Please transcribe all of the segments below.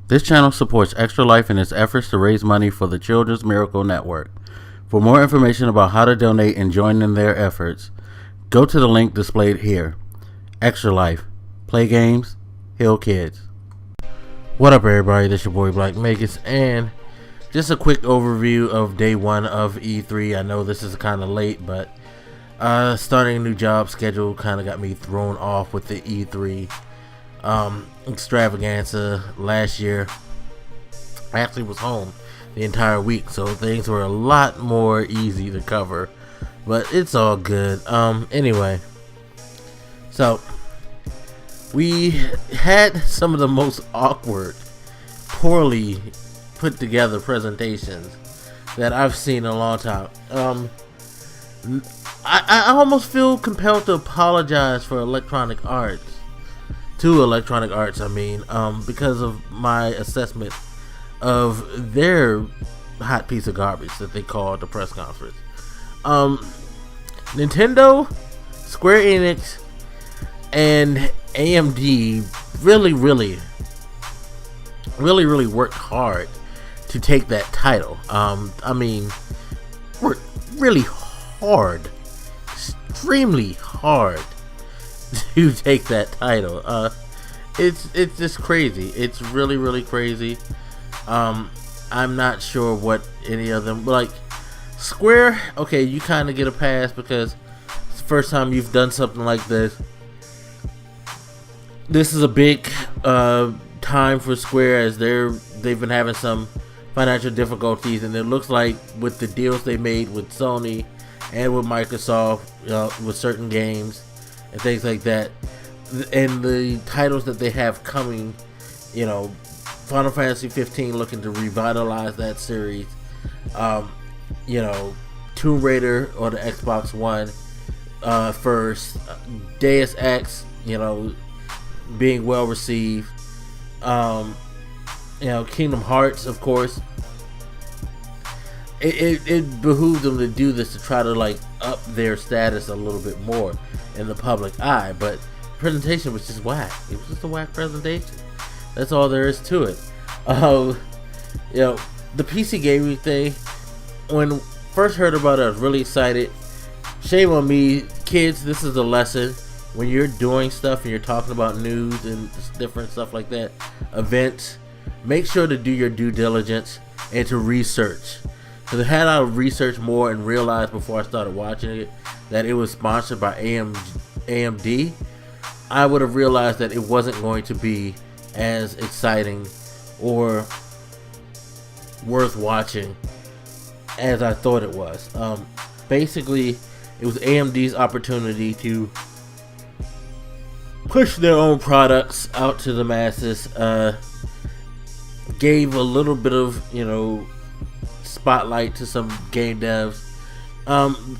This channel supports Extra Life in its efforts to raise money for the Children's Miracle Network. For more information about how to donate and join in their efforts, go to the link displayed here. Extra Life. Play games, heal kids. What up, everybody? This your boy Black Magus, and just a quick overview of day one of E3. I know this is kind of late, but starting a new job schedule kind of got me thrown off with the E3 extravaganza last year. I actually was home the entire week, so things were a lot more easy to cover, but it's all good. Anyway, so we had some of the most awkward, poorly put together presentations that I've seen in a long time. I almost feel compelled to apologize for Electronic Arts, because of my assessment of their hot piece of garbage that they called the press conference. Nintendo, Square Enix, and AMD really worked hard to take that title. Worked really hard, extremely hard to take that title. It's just crazy. It's really crazy. I'm not sure what any of them, like Square, okay, you kind of get a pass because it's the first time you've done something like this. This is a big time for Square, as they've been having some financial difficulties, and it looks like with the deals they made with Sony and with Microsoft, with certain games and things like that, and the titles that they have coming, Final Fantasy 15 looking to revitalize that series, Tomb Raider on the Xbox One first, Deus Ex, being well received, Kingdom Hearts, of course. It behooved them to do this to try to up their status a little bit more in the public eye, but the presentation was just whack. It was just a whack presentation. That's all there is to it. The PC gaming thing, when first heard about it, I was really excited. Shame on me, kids. This is a lesson. When you're doing stuff and you're talking about news and different stuff like that, events, make sure to do your due diligence and to research. Because had I researched more and realized before I started watching it that it was sponsored by AMD, I would have realized that it wasn't going to be as exciting or worth watching as I thought it was. Basically, it was AMD's opportunity to push their own products out to the masses. Gave a little bit of, spotlight to some game devs.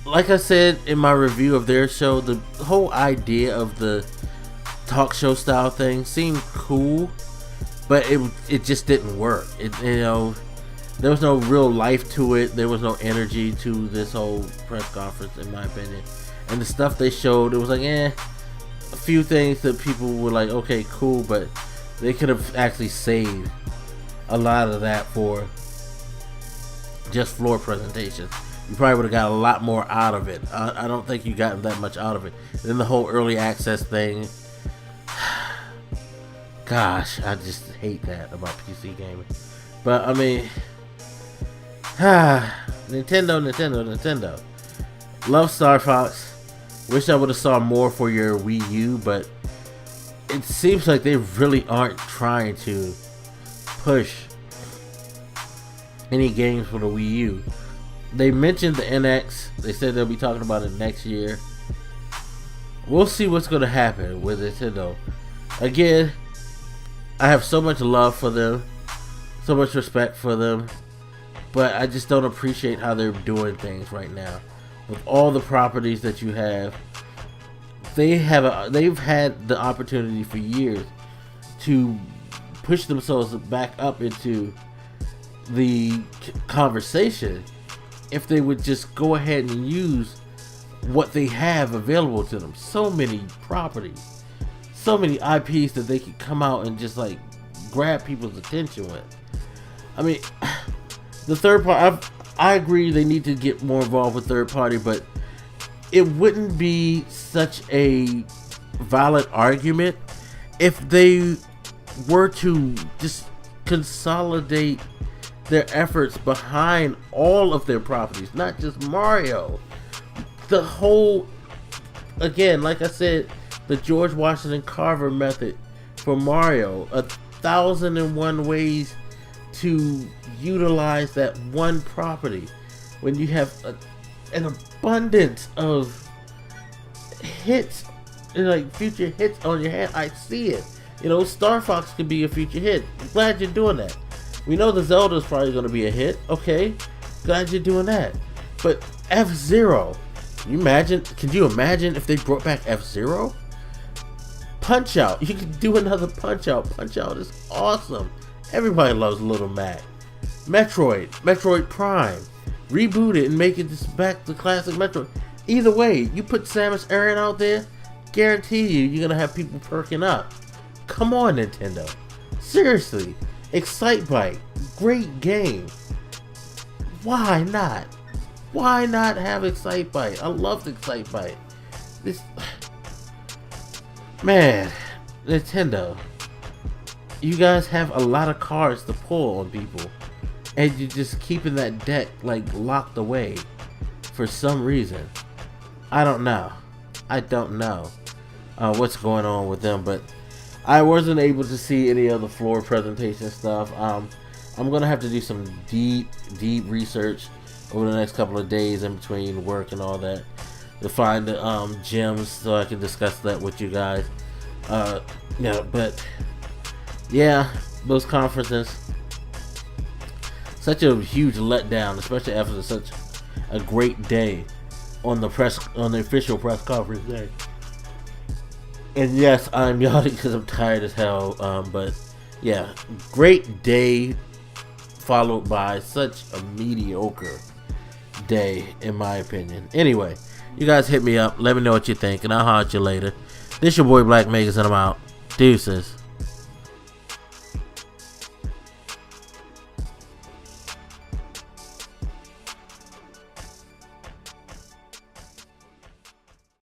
Like I said in my review of their show, the whole idea of the talk show style thing seemed cool, but it just didn't work. There was no real life to it. There was no energy to this whole press conference, in my opinion. And the stuff they showed, it was like, a few things that people were like, okay, cool, but they could have actually saved a lot of that for just floor presentations. You probably would have got a lot more out of it. I don't think you got that much out of it. Then the whole early access thing, gosh, I just hate that about PC gaming. But Nintendo. Love Star Fox. Wish I would have saw more for your Wii U, but it seems like they really aren't trying to push any games for the Wii U. They mentioned the NX. They said they'll be talking about it next year. We'll see what's going to happen with Nintendo. Again, I have so much love for them, so much respect for them, but I just don't appreciate how they're doing things right now. With all the properties that you have, they've had the opportunity for years to push themselves back up into the conversation if they would just go ahead and use what they have available to them. So many properties, so many IPs that they could come out and just grab people's attention with. I mean, the third party, I agree they need to get more involved with third party, but it wouldn't be such a valid argument if they were to just consolidate their efforts behind all of their properties, not just Mario. The whole, again, like I said, the George Washington Carver method for Mario, 1,001 ways to utilize that one property when you have an abundance of hits, like future hits on your hand. I see it. You know, Star Fox could be a future hit. Glad you're doing that. We know the Zelda's probably going to be a hit. Okay, glad you're doing that. But F-Zero, could you imagine if they brought back F-Zero? Punch Out, you could do another Punch Out. Punch Out is awesome. Everybody loves Little Mac. Metroid Prime, reboot it and make it just back to classic Metroid. Either way, you put Samus Aran out there, guarantee you're going to have people perking up. Come on, Nintendo. Seriously. Excitebike, great game. Why not? Why not have Excitebike? I loved Excitebike. This, man, Nintendo, you guys have a lot of cards to pull on people, and you're just keeping that deck like locked away for some reason. I don't know what's going on with them, but I wasn't able to see any of the floor presentation stuff. I'm gonna have to do some deep research over the next couple of days in between work and all that to find the gems so I can discuss that with you guys. But yeah, those conferences, such a huge letdown, especially after such a great day on the official press conference day. And yes, I'm yawning because I'm tired as hell. But yeah, great day followed by such a mediocre day, in my opinion. Anyway, you guys hit me up. Let me know what you think, and I'll holler at you later. This your boy Black Megas, and I'm out. Deuces.